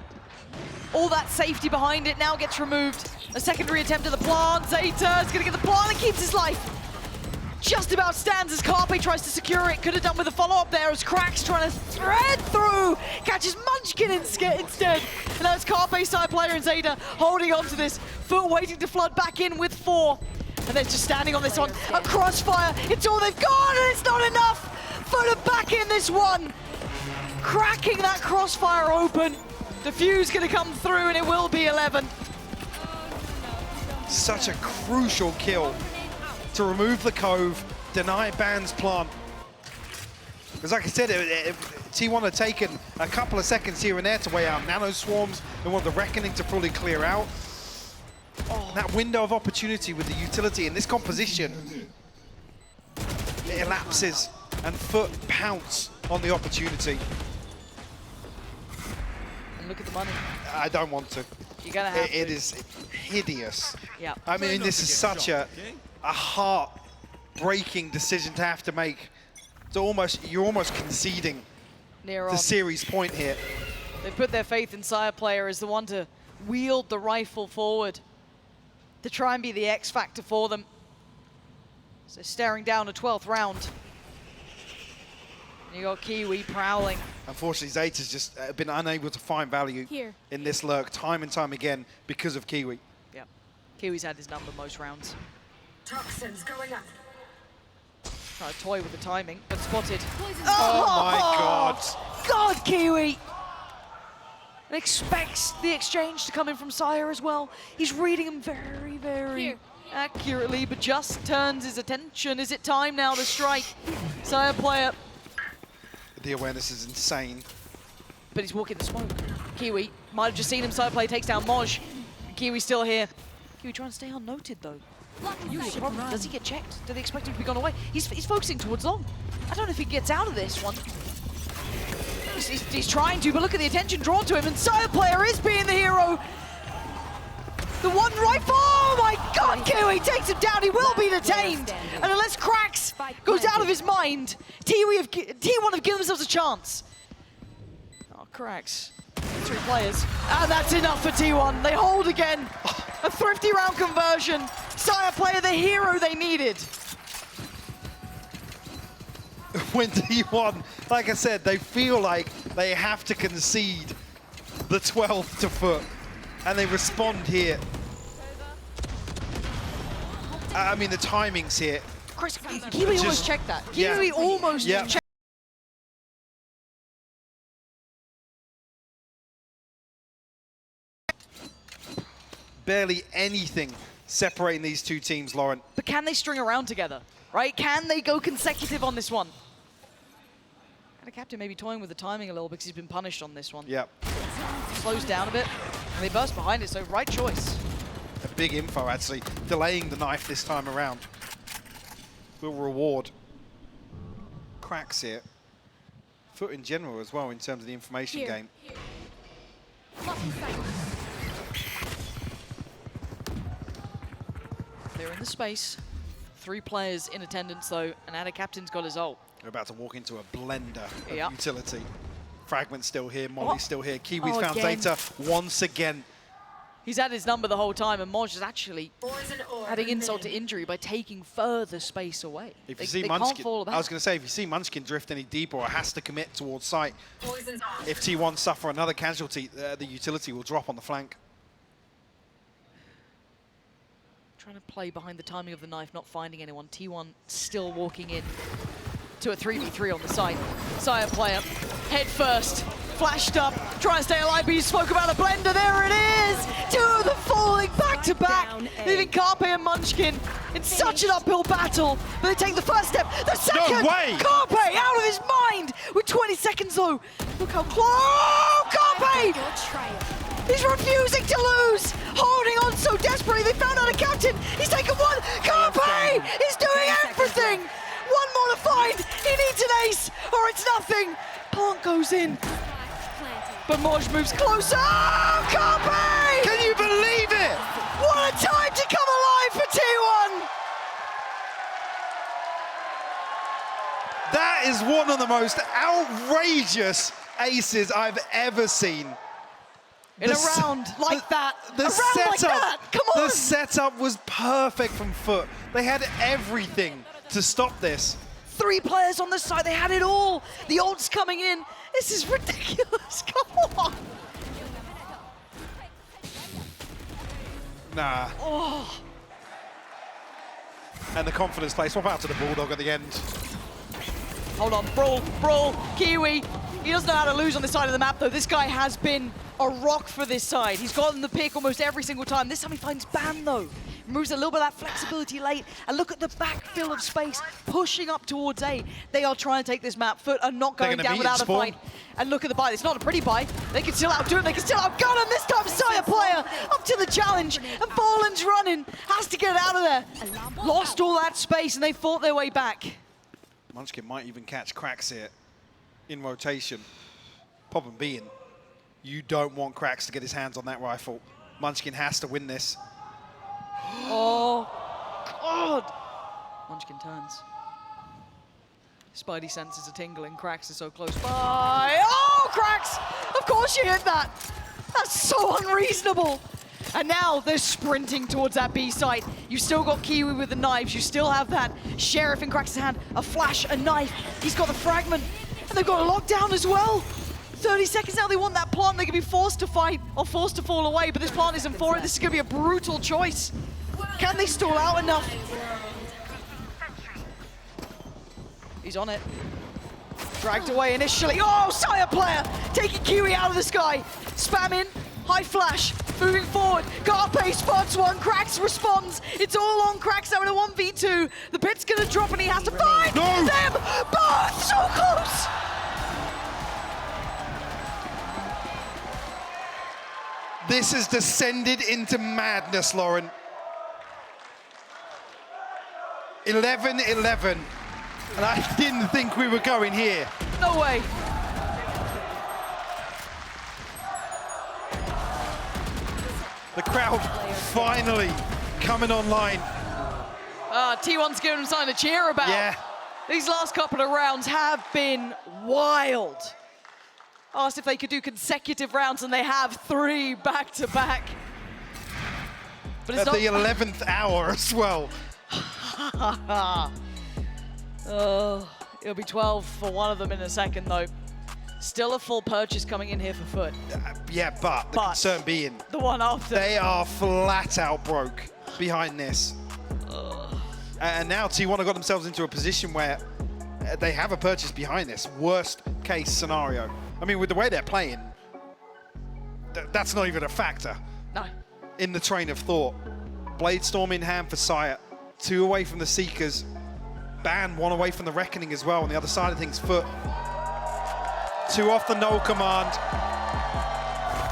All that safety behind it now gets removed. A secondary attempt at the plant. Zeta is gonna get the plant and keeps his life. Just about stands as Carpe tries to secure it. Could have done with a follow-up there as Cracks trying to thread through. Catches Munchkin instead. And now it's Carpe side player and Zeta holding on to this. FUT waiting to flood back in with 4. And they're just standing on this one. A crossfire. It's all they've got and it's not enough. FUT are back in this one. Cracking that crossfire open. The fuse gonna come through and it will be 11. Such a crucial kill to remove the cove, deny Ban's plant. Because like I said, T1 had taken a couple of seconds here and there to weigh out nano swarms. They want the Reckoning to fully clear out. Oh, that window of opportunity with the utility in this composition, it elapses and FUT pounce on the opportunity. And look at the money. I don't want to. You're gonna have It to. is hideous. Yeah. I mean, this is such a heart-breaking decision to have to make. You're almost conceding Near on. the series point here. They put their faith in Sire Player as the one to wield the rifle forward, to try and be the X factor for them. So staring down a 12th round. And you got Kiwi prowling. Unfortunately, Zeta's just been unable to find value in this lurk time and time again because of Kiwi. Yeah. Kiwi's had his number most rounds. Toxins going up. Trying to toy with the timing, but spotted. Oh my God. God, Kiwi! And expects the exchange to come in from Sire as well. He's reading him very, very accurately, but just turns his attention. Is it time now to strike? Sire Player. The awareness is insane. But he's walking the smoke. Kiwi might have just seen him. Sire Player takes down Moj. Kiwi's still here. Kiwi trying to stay unnoted though. Does he get checked? Do they expect him to be gone away? He's focusing towards long. I don't know if he gets out of this one. He's trying to, but look at the attention drawn to him, and Sire Player is being the hero. The one rifle, oh my God, Kiwi takes him down, he will be detained. And unless Cracks goes out of his mind, T1 have given themselves a chance. Oh, Cracks, 3 players. And that's enough for T1, they hold again. A thrifty round conversion. Sire Player, the hero they needed. When T1, like I said, they feel like they have to concede the 12th to FUT, and they respond here. I mean, the timings here. Chris, Kiwi almost checked that. Kiwi almost checked. Barely anything separating these two teams, Lauren. But can they string around together, right? Can they go consecutive on this one? And the captain may be toying with the timing a little because he's been punished on this one. Yep. Slows down a bit, and they burst behind it, so right choice. A big info, actually. Delaying the knife this time around will reward Cracks here. FUT in general as well in terms of the information game. They're in the space. 3 players in attendance though, and Ada Captain's got his ult. They're about to walk into a blender of Yep. utility. Fragment's still here, Molly's still here. Kiwi's Oh, found again. Zeta once again. He's had his number the whole time, and Moj is actually Poison orb adding insult to emitted. injury by taking further space away. If you see can't Munchkin, fall back. I was going to say, if you see Munchkin drift any deeper or has to commit towards site, Poison's off. if T1 suffer another casualty, the utility will drop on the flank. Trying to play behind the timing of the knife, not finding anyone. T1 still walking in to a 3v3 on the side. Sire Player, head first, flashed up, trying to stay alive, but you spoke about a blender, there it is! 2 of them falling back to back, leaving Carpe and Munchkin in such an uphill battle, but they take the first step, the second! No way! Carpe out of his mind with 20 seconds though. Look how close, oh, Carpe! He's refusing to lose, holding on so desperately. They found out a captain. He's taken one. Carpe is doing everything. One more to find. He needs an ace or it's nothing. Plant goes in. But Moj moves closer. Oh, Carpe! Can you believe it? What a time to come alive for T1. That is one of the most outrageous aces I've ever seen. In a round like that. The a round like that. Come on. The setup was perfect from FUT. They had everything to stop this. 3 players on the side. They had it all. The ult's coming in. This is ridiculous. Come on. Nah. Oh. And the confidence play. Swap out to the Bulldog at the end. Hold on. Brawl. Brawl. Kiwi. He doesn't know how to lose on this side of the map, though. This guy has been a rock for this side. He's gotten the pick almost every single time. This time he finds Ban though. Removes a little bit of that flexibility late. And look at the backfill of space pushing up towards A. They are trying to take this map. FUT are not going down without a fight. And look at the buy. It's not a pretty buy. They can still outdo him. They can still outgun him. This time Saya player up to the challenge. And Fallen's running. Has to get out of there. Lost all that space and they fought their way back. Munchkin might even catch cracks here in rotation. Problem being, you don't want Cracks to get his hands on that rifle. Munchkin has to win this. Oh, God. Munchkin turns. Spidey senses are tingling. Cracks is so close by. Oh, Cracks! Of course you hit that. That's so unreasonable. And now they're sprinting towards that B site. You've still got Kiwi with the knives. You still have that Sheriff in Cracks' hand. A flash, a knife. He's got the fragment. And they've got a lockdown as well. 30 seconds now, they want that plant. They can be forced to fight or forced to fall away, but this plant isn't for it. This is going to be a brutal choice. Can they stall out enough? He's on it. Dragged away initially. Oh, Saya player taking Kiwi out of the sky. Spamming, high flash, moving forward. Garpe spots one, Cracks responds. It's all on Cracks now in a 1v2. The pit's going to drop and he has to find them both. So close. This has descended into madness, Lauren. 11-11, and I didn't think we were going here. No way. The crowd finally coming online. T1's giving him something to cheer about. Yeah. These last couple of rounds have been wild. Asked if they could do consecutive rounds, and they have 3 back-to-back. But it's At the 11th hour as well. It'll be 12 for one of them in a second, though. Still a full purchase coming in here for FUT. Yeah, but the concern being, the one after. they are flat out broke behind this. And now T1 have got themselves into a position where they have a purchase behind this. Worst case scenario. I mean, with the way they're playing, that's not even a factor. No. In the train of thought. Bladestorm in hand for Saya. 2 away from the Seekers. Ban 1 away from the Reckoning as well. On the other side of things, FUT. 2 off the null command.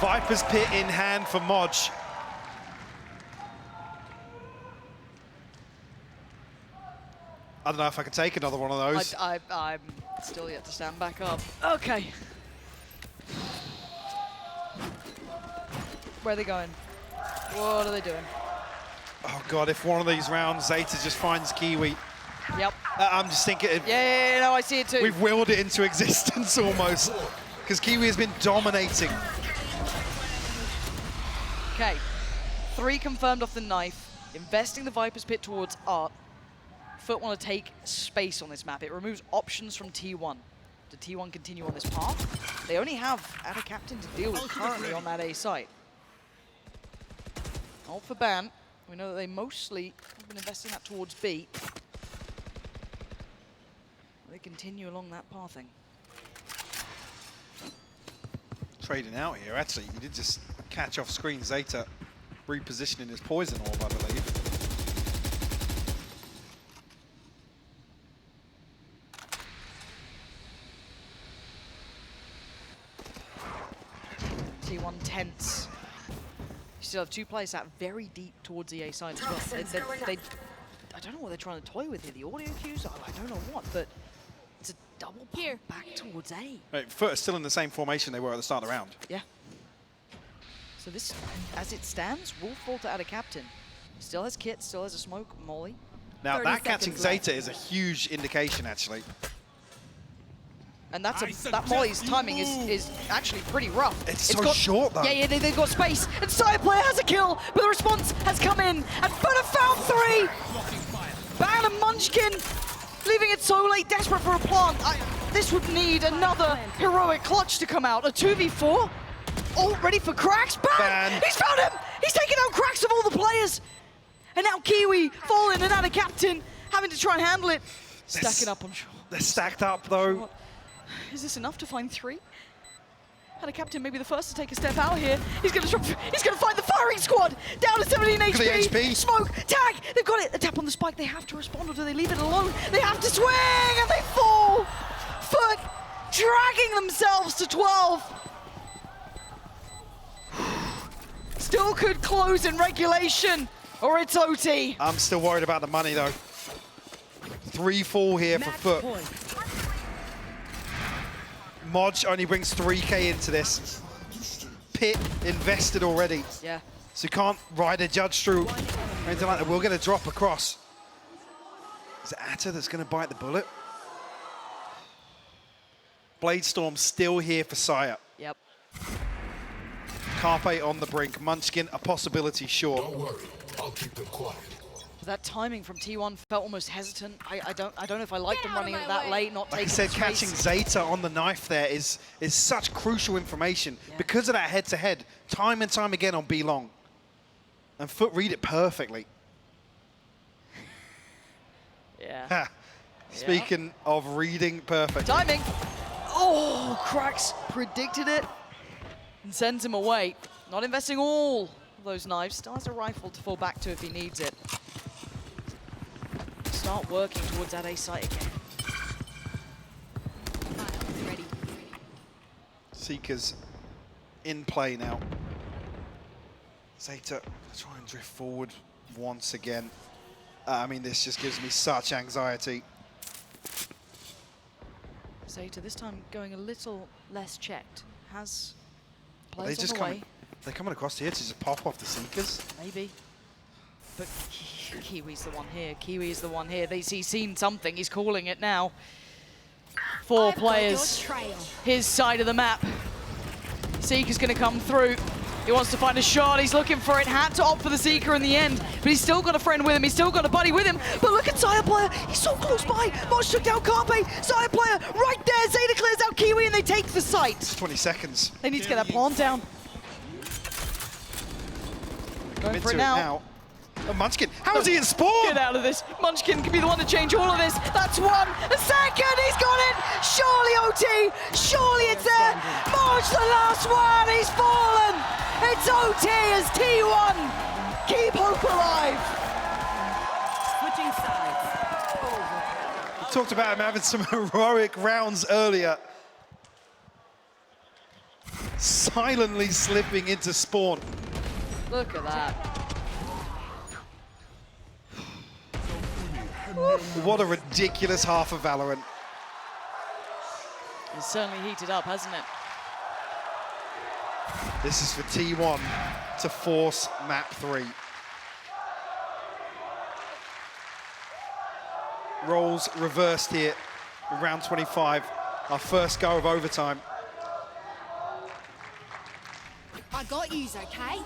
Viper's Pit in hand for Modge. I don't know if I can take another one of those. I'm still yet to stand back up. Okay. Where are they going? What are they doing? Oh God, if one of these rounds Zeta just finds Kiwi. Yep. I'm just thinking. Yeah, no, I see it too. We've willed it into existence almost. Because Kiwi has been dominating. Okay. 3 confirmed off the knife. Investing the Viper's Pit towards Art. FUT want to take space on this map. It removes options from T1. Did T1 continue on this path? They only have Ada Captain to deal with currently on that A site. Ult for Ban. We know that they mostly have been investing that towards B. They continue along that pathing. Trading out here, actually. He did just catch off screen Zeta repositioning his poison orb, I believe. T1 tense. You still have 2 players out very deep towards the A side as well. I don't know what they're trying to toy with here. The audio cues, I don't know what, but it's a double pump back towards A. Right, FUT are still in the same formation they were at the start of the round. Yeah. So this, as it stands, will fall to Ada Captain. Still has kit, still has a smoke, molly. Now that catching Zeta is a huge indication, actually. And that's that molly's timing is actually pretty rough. It's so short though. Yeah, they've got space. And Side player has a kill, but the response has come in. And FUT have found 3. Ban and Munchkin leaving it so late, desperate for a plant. This would need another heroic clutch to come out. A 2v4. All ready for Cracks. Ban! He's found him! He's taken out Cracks of all the players. And now Kiwi falling and Ada Captain having to try and handle it. Stacking up, I'm sure. They're stacked up though. Is this enough to find 3? And a captain maybe the first to take a step out here. He's gonna find the firing squad! Down to 17 Look at the HP! HP. Smoke! Tag! They've got it! A tap on the spike, they have to respond, or do they leave it alone? They have to swing! And they fall! FUT dragging themselves to 12! Still could close in regulation, or it's OT. I'm still worried about the money though. 3-4 here for FUT. Modge only brings 3K into this. Pit invested already. Yeah. So you can't ride a judge through or anything like that. We're going to drop across. Is it Atta that's going to bite the bullet? Bladestorm still here for Sire. Yep. Carpe on the brink. Munchkin, a possibility, sure. Don't worry, I'll keep them quiet. That timing from T1 felt almost hesitant. I don't know if I like them running it that late, not Like I taking said, the catching space. Zeta on the knife there is such crucial information because of that head-to-head, time and time again on B long. And FUT read it perfectly. Yeah. Ha. Speaking of reading perfect. Timing. Oh, Cracks predicted it and sends him away. Not investing all of those knives. Still has a rifle to fall back to if he needs it. Start working towards that A site again. Ready. Seekers in play now. Zeta try and drift forward once again. I mean, this just gives me such anxiety. Zeta this time going a little less checked. Has They players just on the way. they're coming across here to just pop off the Seekers. Maybe. But Kiwi's the one here. Kiwi is the one here. He's seen something. He's calling it now. 4 players. His side of the map. Seeker's going to come through. He wants to find a shot. He's looking for it. Had to opt for the Seeker in the end. But he's still got a friend with him. He's still got a buddy with him. But look at Sire player. He's so close by. Modge took down Carpe. Sire player right there. Zeta clears out Kiwi and they take the site. It's 20 seconds. They need to get that plant down. Going for it now. Oh, Munchkin, how is he in spawn? Get out of this. Munchkin can be the one to change all of this. That's one. A second. He's got it. Surely OT. Surely it's there. Modge, the last one. He's fallen. It's OT as T1. Keep hope alive. Switching sides. We talked about him having some heroic rounds earlier. Silently slipping into spawn. Look at that. What a ridiculous half of Valorant. It's certainly heated up, hasn't it? This is for T1 to force map 3. Roles reversed here in round 25. Our first go of overtime. I got yous, okay?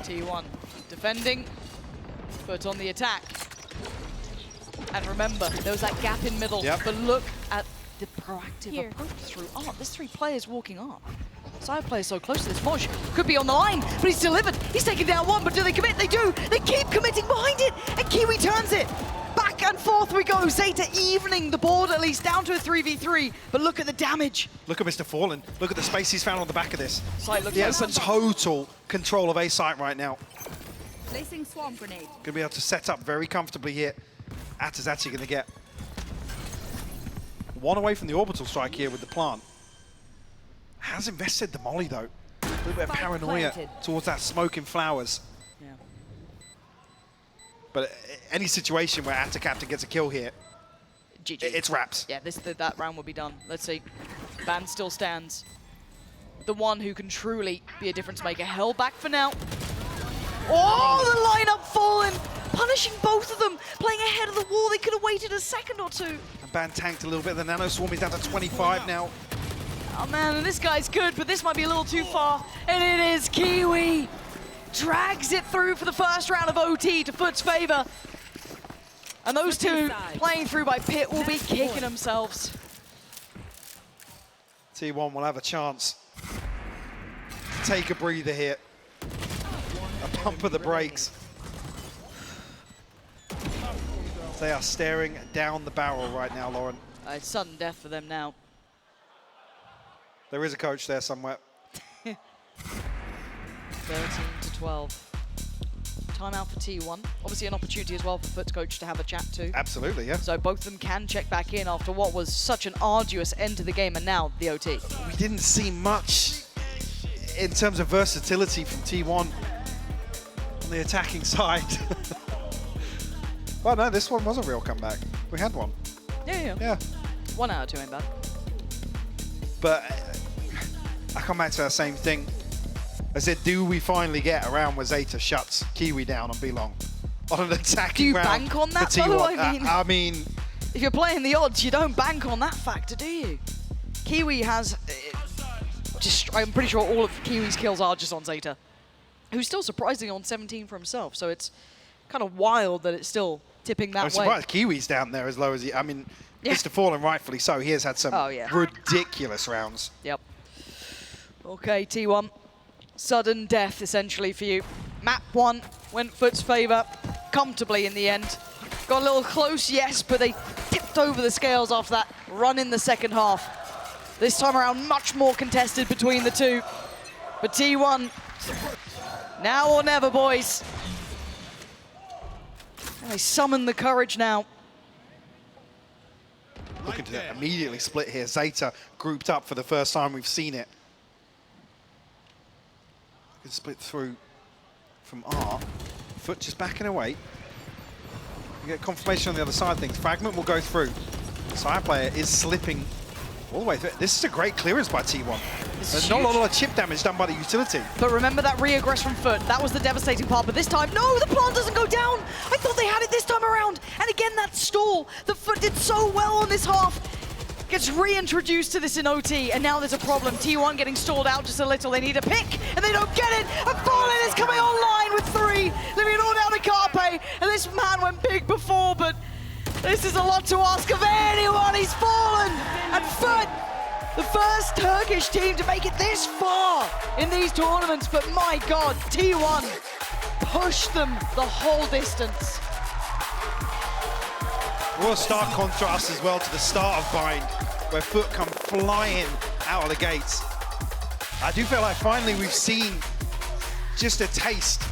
T1 defending, but on the attack. And remember, there was that gap in middle, but look at the proactive approach through Art. There's 3 players walking up. Side players so close to this. Modge could be on the line, but he's delivered. He's taken down 1, but do they commit? They do. They keep committing behind it, and Kiwi turns it. Back and forth we go. Zeta evening the board at least, down to a 3v3, but look at the damage. Look at Mr. Fallen. Look at the space he's found on the back of this. Site looks He has open. total control of A site right now. Placing swarm grenade. Going to be able to set up very comfortably here. Atta's actually going to get 1 away from the orbital strike here with the plant. Has invested the molly though. A little bit of paranoia towards that smoke and flowers. Yeah. But any situation where Atta Captain gets a kill here, GG. it's wraps. Yeah, that round will be done. Let's see. Ban still stands. The one who can truly be a difference maker. Held back for now. Oh, the lineup fallen. Punishing both of them. Playing ahead of the wall. They could have waited a second or 2. And Ban tanked a little bit. The Nano Swarm is down to 25 now. Oh man, and this guy's good, but this might be a little too far. And it is Kiwi. Drags it through for the first round of OT to FUT's favor. And those 2 playing through by Pit will be kicking themselves. T1 will have a chance to take a breather here. A pump of the brakes. They are staring down the barrel right now, Lauren. It's sudden death for them now. There is a coach there somewhere. 13-12. Timeout for T1. Obviously an opportunity as well for FUT's coach to have a chat too. Absolutely, yeah. So both of them can check back in after what was such an arduous end to the game, and now the OT. We didn't see much in terms of versatility from T1 on the attacking side. Well, no, this one was a real comeback. We had one. Yeah. 1 out of 2 ain't bad. But I come back to that same thing. I said, do we finally get around where Zeta shuts Kiwi down on B-Long on an attacking Do you round bank on that, for though? T1? I mean, if you're playing the odds, you don't bank on that factor, do you? Kiwi has, I'm pretty sure all of Kiwi's kills are just on Zeta, who's still surprising on 17 for himself. So it's kind of wild that it's still tipping that I'm way. surprised Kiwi's down there as low as he. I mean, Yeah. Mr. Fallen, rightfully so. He has had some ridiculous rounds. Yep. Okay, T1. Sudden death, essentially, for you. Map 1 went FUT's favor comfortably in the end. Got a little close, yes, but they tipped over the scales after that run in the second half. This time around, much more contested between the two. But T1, now or never, boys. And they summon the courage now. Looking to immediately split here. Zeta grouped up for the first time we've seen it. Split through from R. FUT just backing away. You get confirmation on the other side of things. Fragment will go through. Side player is slipping all the way through. This is a great clearance by T1. There's not a lot of chip damage done by the utility. But remember that re-aggress from FUT. That was the devastating part. But this time, no, the plant doesn't go down. I thought they had it this time around. And again, that stall. The FUT did so well on this half. Gets reintroduced to this in OT, and now there's a problem. T1 getting stalled out just a little. They need a pick, and they don't get it. And Fallen is coming online with 3, leaving it all down to Carpe. And this man went big before, but this is a lot to ask of anyone. He's fallen. And FUT, the first Turkish team to make it this far in these tournaments. But my God, T1 pushed them the whole distance. What a stark contrast as well to the start of Bind, where FUT come flying out of the gates. I do feel like finally we've seen just a taste.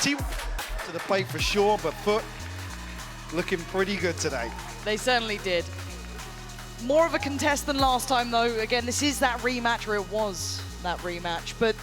Team to the plate for sure, but FUT looking pretty good today. They certainly did. More of a contest than last time, though. Again, this is that rematch, or it was that rematch. But